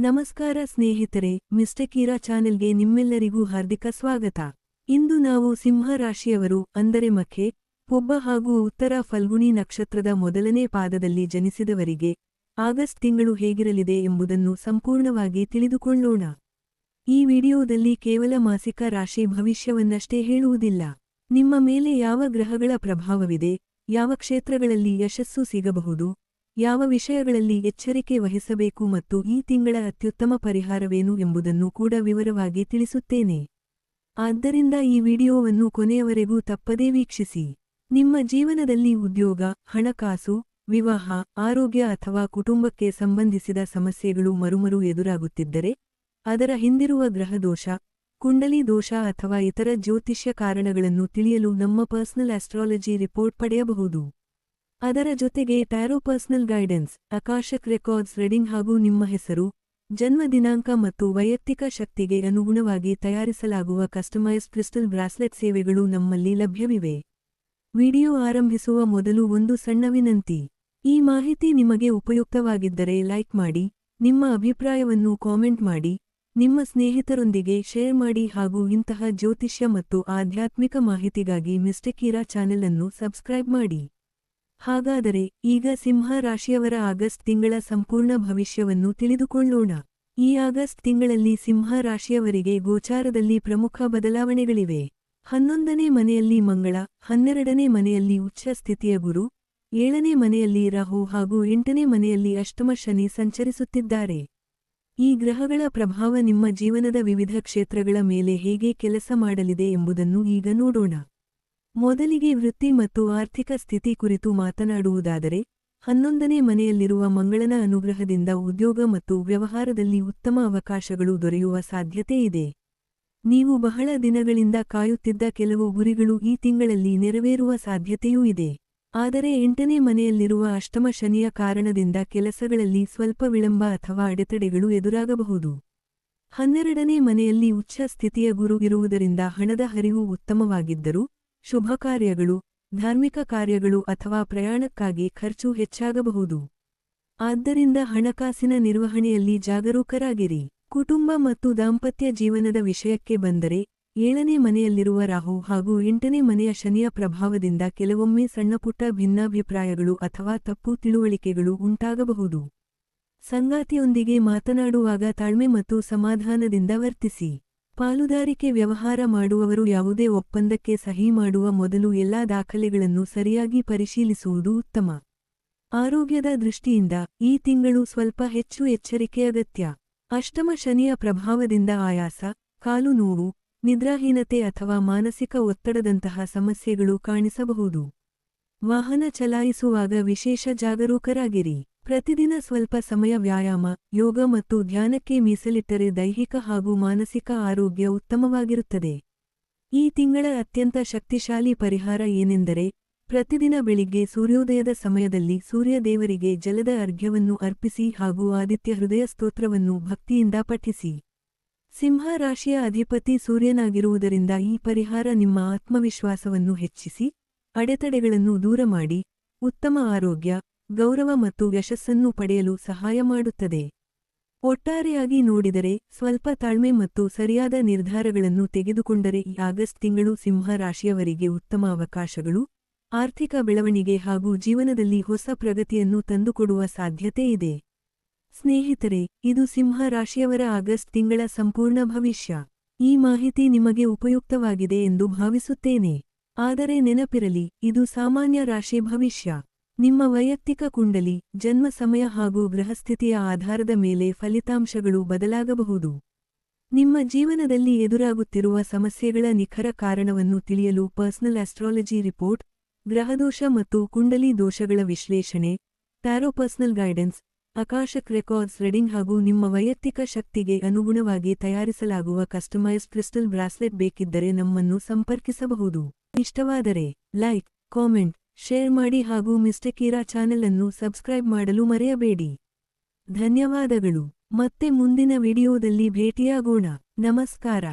ನಮಸ್ಕಾರ ಸ್ನೇಹಿತರೆ, ಮಿಸ್ಟರ್ ಕೀರಾ ಚಾನೆಲ್ಗೆ ನಿಮ್ಮೆಲ್ಲರಿಗೂ ಹಾರ್ದಿಕ ಸ್ವಾಗತ. ಇಂದು ನಾವು ಸಿಂಹ ರಾಶಿಯವರು ಅಂದರೆ ಮಖೆ, ಪೊಬ್ಬ ಹಾಗೂ ಉತ್ತರ ಫಲ್ಗುಣಿ ನಕ್ಷತ್ರದ ಮೊದಲನೇ ಪಾದದಲ್ಲಿ ಜನಿಸಿದವರಿಗೆ ಆಗಸ್ಟ್ ತಿಂಗಳು ಹೇಗಿರಲಿದೆ ಎಂಬುದನ್ನು ಸಂಪೂರ್ಣವಾಗಿ ತಿಳಿದುಕೊಳ್ಳೋಣ. ಈ ವಿಡಿಯೋದಲ್ಲಿ ಕೇವಲ ಮಾಸಿಕ ರಾಶಿ ಭವಿಷ್ಯವನ್ನಷ್ಟೇ ಹೇಳುವುದಿಲ್ಲ. ನಿಮ್ಮ ಮೇಲೆ ಯಾವ ಗ್ರಹಗಳ ಪ್ರಭಾವವಿದೆ, ಯಾವ ಕ್ಷೇತ್ರಗಳಲ್ಲಿ ಯಶಸ್ಸು ಸಿಗಬಹುದು, ಯಾವ ವಿಷಯಗಳಲ್ಲಿ ಎಚ್ಚರಿಕೆ ವಹಿಸಬೇಕು ಮತ್ತು ಈ ತಿಂಗಳ ಅತ್ಯುತ್ತಮ ಪರಿಹಾರವೇನು ಎಂಬುದನ್ನು ಕೂಡ ವಿವರವಾಗಿ ತಿಳಿಸುತ್ತೇನೆ. ಆದ್ದರಿಂದ ಈ ವಿಡಿಯೋವನ್ನು ಕೊನೆಯವರೆಗೂ ತಪ್ಪದೇ ವೀಕ್ಷಿಸಿ. ನಿಮ್ಮ ಜೀವನದಲ್ಲಿ ಉದ್ಯೋಗ, ಹಣಕಾಸು, ವಿವಾಹ, ಆರೋಗ್ಯ ಅಥವಾ ಕುಟುಂಬಕ್ಕೆ ಸಂಬಂಧಿಸಿದ ಸಮಸ್ಯೆಗಳು ಮರುಮರು ಎದುರಾಗುತ್ತಿದ್ದರೆ, ಅದರ ಹಿಂದಿರುವ ಗ್ರಹದೋಷ, ಕುಂಡಲಿ ದೋಷ ಅಥವಾ ಇತರ ಜ್ಯೋತಿಷ್ಯ ಕಾರಣಗಳನ್ನು ತಿಳಿಯಲು ನಮ್ಮ ಪರ್ಸನಲ್ ಆಸ್ಟ್ರಾಲಜಿ ರಿಪೋರ್ಟ್ ಪಡೆಯಬಹುದು. ಅದರ ಜೊತೆಗೆ tarot personal guidance, Akashic records reading ಹಾಗೂ ನಿಮ್ಮ ಹೆಸರು, ಜನ್ಮ ದಿನಾಂಕ ಮತ್ತು ವೈಯಕ್ತಿಕ ಶಕ್ತಿಗೆ ಅನುಗುಣವಾಗಿ ತಯಾರಿಸಲಾಗುವ ಕಸ್ಟಮೈಸ್ಡ್ ಕ್ರಿಸ್ಟಲ್ ಬ್ರಾಸ್ಲೆಟ್ ಸೇವೆಗಳು ನಮ್ಮಲ್ಲಿ ಲಭ್ಯವಿವೆ. ವಿಡಿಯೋ ಆರಂಭಿಸುವ ಮೊದಲು ಒಂದು ಸಣ್ಣ ವಿನಂತಿ. ಈ ಮಾಹಿತಿ ನಿಮಗೆ ಉಪಯುಕ್ತವಾಗಿದ್ದರೆ ಲೈಕ್ ಮಾಡಿ, ನಿಮ್ಮ ಅಭಿಪ್ರಾಯವನ್ನು ಕಾಮೆಂಟ್ ಮಾಡಿ, ನಿಮ್ಮ ಸ್ನೇಹಿತರೊಂದಿಗೆ ಶೇರ್ ಮಾಡಿ ಹಾಗೂ ಇಂತಹ ಜ್ಯೋತಿಷ್ಯ ಮತ್ತು ಆಧ್ಯಾತ್ಮಿಕ ಮಾಹಿತಿಗಾಗಿ ಮಿಸ್ಟರ್ ಕೀರಾ ಚಾನೆಲ್ ಅನ್ನು ಸಬ್ಸ್ಕ್ರೈಬ್ ಮಾಡಿ. ಹಾಗಾದರೆ ಈಗ ಸಿಂಹ ರಾಶಿಯವರ ಆಗಸ್ಟ್ ತಿಂಗಳ ಸಂಪೂರ್ಣ ಭವಿಷ್ಯವನ್ನು ತಿಳಿದುಕೊಳ್ಳೋಣ. ಈ ಆಗಸ್ಟ್ ತಿಂಗಳಲ್ಲಿ ಸಿಂಹ ರಾಶಿಯವರಿಗೆ ಗೋಚಾರದಲ್ಲಿ ಪ್ರಮುಖ ಬದಲಾವಣೆಗಳಿವೆ. 11ನೇ ಮನೆಯಲ್ಲಿ ಮಂಗಳ, 12ನೇ ಮನೆಯಲ್ಲಿ ಉಚ್ಚ ಸ್ಥಿತಿಯ ಗುರು, 7ನೇ ಮನೆಯಲ್ಲಿ ರಾಹು ಹಾಗೂ 8ನೇ ಮನೆಯಲ್ಲಿ ಅಷ್ಟಮ ಶನಿ ಸಂಚರಿಸುತ್ತಿದ್ದಾರೆ. ಈ ಗ್ರಹಗಳ ಪ್ರಭಾವ ನಿಮ್ಮ ಜೀವನದ ವಿವಿಧ ಕ್ಷೇತ್ರಗಳ ಮೇಲೆ ಹೇಗೆ ಕೆಲಸ ಮಾಡಲಿದೆ ಎಂಬುದನ್ನು ಈಗ ನೋಡೋಣ. ಮೊದಲಿಗೆ ವೃತ್ತಿ ಮತ್ತು ಆರ್ಥಿಕ ಸ್ಥಿತಿ ಕುರಿತು ಮಾತನಾಡುವುದಾದರೆ, 11ನೇ ಮನೆಯಲ್ಲಿರುವ ಮಂಗಳನ ಅನುಗ್ರಹದಿಂದ ಉದ್ಯೋಗ ಮತ್ತು ವ್ಯವಹಾರದಲ್ಲಿ ಉತ್ತಮ ಅವಕಾಶಗಳು ದೊರೆಯುವ ಸಾಧ್ಯತೆ ಇದೆ. ನೀವು ಬಹಳ ದಿನಗಳಿಂದ ಕಾಯುತ್ತಿದ್ದ ಕೆಲವು ಗುರಿಗಳು ಈ ತಿಂಗಳಲ್ಲಿ ನೆರವೇರುವ ಸಾಧ್ಯತೆಯೂ ಇದೆ. ಆದರೆ 8ನೇ ಮನೆಯಲ್ಲಿರುವ ಅಷ್ಟಮ ಶನಿಯ ಕಾರಣದಿಂದ ಕೆಲಸಗಳಲ್ಲಿ ಸ್ವಲ್ಪ ವಿಳಂಬ ಅಥವಾ ಅಡೆತಡೆಗಳು ಎದುರಾಗಬಹುದು. 12ನೇ ಮನೆಯಲ್ಲಿ ಉಚ್ಚ ಸ್ಥಿತಿಯ ಗುರು ಇರುವುದರಿಂದ ಹಣದ ಹರಿವು ಉತ್ತಮವಾಗಿದ್ದರೂ, ಶುಭ ಕಾರ್ಯಗಳು, ಧಾರ್ಮಿಕ ಕಾರ್ಯಗಳು ಅಥವಾ ಪ್ರಯಾಣಕ್ಕಾಗಿ ಖರ್ಚು ಹೆಚ್ಚಾಗಬಹುದು. ಆದ್ದರಿಂದ ಹಣಕಾಸಿನ ನಿರ್ವಹಣೆಯಲ್ಲಿ ಜಾಗರೂಕರಾಗಿರಿ. ಕುಟುಂಬ ಮತ್ತು ದಾಂಪತ್ಯ ಜೀವನದ ವಿಷಯಕ್ಕೆ ಬಂದರೆ, 7ನೇ ಮನೆಯಲ್ಲಿರುವ ರಾಹು ಹಾಗೂ 8ನೇ ಮನೆಯ ಶನಿಯ ಪ್ರಭಾವದಿಂದ ಕೆಲವೊಮ್ಮೆ ಸಣ್ಣಪುಟ್ಟ ಭಿನ್ನಾಭಿಪ್ರಾಯಗಳು ಅಥವಾ ತಪ್ಪು ತಿಳುವಳಿಕೆಗಳು ಉಂಟಾಗಬಹುದು. ಸಂಗಾತಿಯೊಂದಿಗೆ ಮಾತನಾಡುವಾಗ ತಾಳ್ಮೆ ಮತ್ತು ಸಮಾಧಾನದಿಂದ ವರ್ತಿಸಿ. ಪಾಲುದಾರಿಕೆ ವ್ಯವಹಾರ ಮಾಡುವವರು ಯಾವುದೇ ಒಪ್ಪಂದಕ್ಕೆ ಸಹಿ ಮಾಡುವ ಮೊದಲು ಎಲ್ಲಾ ದಾಖಲೆಗಳನ್ನು ಸರಿಯಾಗಿ ಪರಿಶೀಲಿಸುವುದು ಉತ್ತಮ. ಆರೋಗ್ಯದ ದೃಷ್ಟಿಯಿಂದ ಈ ತಿಂಗಳು ಸ್ವಲ್ಪ ಹೆಚ್ಚು ಎಚ್ಚರಿಕೆ ಅಗತ್ಯ. ಅಷ್ಟಮ ಶನಿಯ ಪ್ರಭಾವದಿಂದ ಆಯಾಸ, ಕಾಲು ನೋವು, ನಿದ್ರಾಹೀನತೆ ಅಥವಾ ಮಾನಸಿಕ ಒತ್ತಡದಂತಹ ಸಮಸ್ಯೆಗಳು ಕಾಣಿಸಬಹುದು. ವಾಹನ ಚಲಾಯಿಸುವಾಗ ವಿಶೇಷ ಜಾಗರೂಕರಾಗಿರಿ. ಪ್ರತಿದಿನ ಸ್ವಲ್ಪ ಸಮಯ ವ್ಯಾಯಾಮ, ಯೋಗ ಮತ್ತು ಧ್ಯಾನಕ್ಕೆ ಮೀಸಲಿಟ್ಟರೆ ದೈಹಿಕ ಹಾಗೂ ಮಾನಸಿಕ ಆರೋಗ್ಯ ಉತ್ತಮವಾಗಿರುತ್ತದೆ. ಈ ತಿಂಗಳ ಅತ್ಯಂತ ಶಕ್ತಿಶಾಲಿ ಪರಿಹಾರ ಏನೆಂದರೆ, ಪ್ರತಿದಿನ ಬೆಳಿಗ್ಗೆ ಸೂರ್ಯೋದಯದ ಸಮಯದಲ್ಲಿ ಸೂರ್ಯ ದೇವರಿಗೆ ಜಲದ ಅರ್ಘ್ಯವನ್ನು ಅರ್ಪಿಸಿ ಹಾಗೂ ಆದಿತ್ಯ ಹೃದಯ ಸ್ತೋತ್ರವನ್ನು ಭಕ್ತಿಯಿಂದ ಪಠಿಸಿ. ಸಿಂಹ ರಾಶಿಯ ಅಧಿಪತಿ ಸೂರ್ಯನಾಗಿರುವುದರಿಂದ ಈ ಪರಿಹಾರ ನಿಮ್ಮ ಆತ್ಮವಿಶ್ವಾಸವನ್ನು ಹೆಚ್ಚಿಸಿ, ಅಡೆತಡೆಗಳನ್ನು ದೂರ ಮಾಡಿ, ಉತ್ತಮ ಆರೋಗ್ಯ, ಗೌರವ ಮತ್ತು ಯಶಸ್ಸನ್ನು ಪಡೆಯಲು ಸಹಾಯ ಮಾಡುತ್ತದೆ. ಒಟ್ಟಾರೆಯಾಗಿ ನೋಡಿದರೆ, ಸ್ವಲ್ಪ ತಾಳ್ಮೆ ಮತ್ತು ಸರಿಯಾದ ನಿರ್ಧಾರಗಳನ್ನು ತೆಗೆದುಕೊಂಡರೆ ಈ ಆಗಸ್ಟ್ ತಿಂಗಳು ಸಿಂಹ ರಾಶಿಯವರಿಗೆ ಉತ್ತಮ ಅವಕಾಶಗಳು, ಆರ್ಥಿಕ ಬೆಳವಣಿಗೆ ಹಾಗೂ ಜೀವನದಲ್ಲಿ ಹೊಸ ಪ್ರಗತಿಯನ್ನು ತಂದುಕೊಡುವ ಸಾಧ್ಯತೆ ಇದೆ. ಸ್ನೇಹಿತರೆ, ಇದು ಸಿಂಹ ರಾಶಿಯವರ ಆಗಸ್ಟ್ ತಿಂಗಳ ಸಂಪೂರ್ಣ ಭವಿಷ್ಯ. ಈ ಮಾಹಿತಿ ನಿಮಗೆ ಉಪಯುಕ್ತವಾಗಿದೆ ಎಂದು ಭಾವಿಸುತ್ತೇನೆ. ಆದರೆ ನೆನಪಿರಲಿ, ಇದು ಸಾಮಾನ್ಯ ರಾಶಿ ಭವಿಷ್ಯ. ನಿಮ್ಮ ವೈಯಕ್ತಿಕ ಕುಂಡಲಿ, ಜನ್ಮ ಸಮಯ ಹಾಗೂ ಗ್ರಹಸ್ಥಿತಿಯ ಆಧಾರದ ಮೇಲೆ ಫಲಿತಾಂಶಗಳು ಬದಲಾಗಬಹುದು. ನಿಮ್ಮ ಜೀವನದಲ್ಲಿ ಎದುರಾಗುತ್ತಿರುವ ಸಮಸ್ಯೆಗಳ ನಿಖರ ಕಾರಣವನ್ನು ತಿಳಿಯಲು ಪರ್ಸನಲ್ ಆಸ್ಟ್ರಾಲಜಿ ರಿಪೋರ್ಟ್, ಗ್ರಹದೋಷ ಮತ್ತು ಕುಂಡಲಿ ದೋಷಗಳ ವಿಶ್ಲೇಷಣೆ, tarot personal guidance, Akashic records reading ಹಾಗೂ ನಿಮ್ಮ ವೈಯಕ್ತಿಕ ಶಕ್ತಿಗೆ ಅನುಗುಣವಾಗಿ ತಯಾರಿಸಲಾಗುವ ಕಸ್ಟಮೈಸ್ಡ್ ಕ್ರಿಸ್ಟಲ್ ಬ್ರಾಸ್ಲೆಟ್ ಬೇಕಿದ್ದರೆ ನಮ್ಮನ್ನು ಸಂಪರ್ಕಿಸಬಹುದು. ಇಷ್ಟವಾದರೆ ಲೈಕ್, ಕಾಮೆಂಟ್, ಶೇರ್ ಮಾಡಿ ಹಾಗೂ ಮಿಸ್ಟರ್ ಕೀರಾ ಚಾನೆಲ್ ಅನ್ನು ಸಬ್ಸ್ಕ್ರೈಬ್ ಮಾಡಲು ಮರೆಯಬೇಡಿ. ಧನ್ಯವಾದಗಳು. ಮತ್ತೆ ಮುಂದಿನ ವಿಡಿಯೋದಲ್ಲಿ ಭೇಟಿಯಾಗೋಣ. ನಮಸ್ಕಾರ.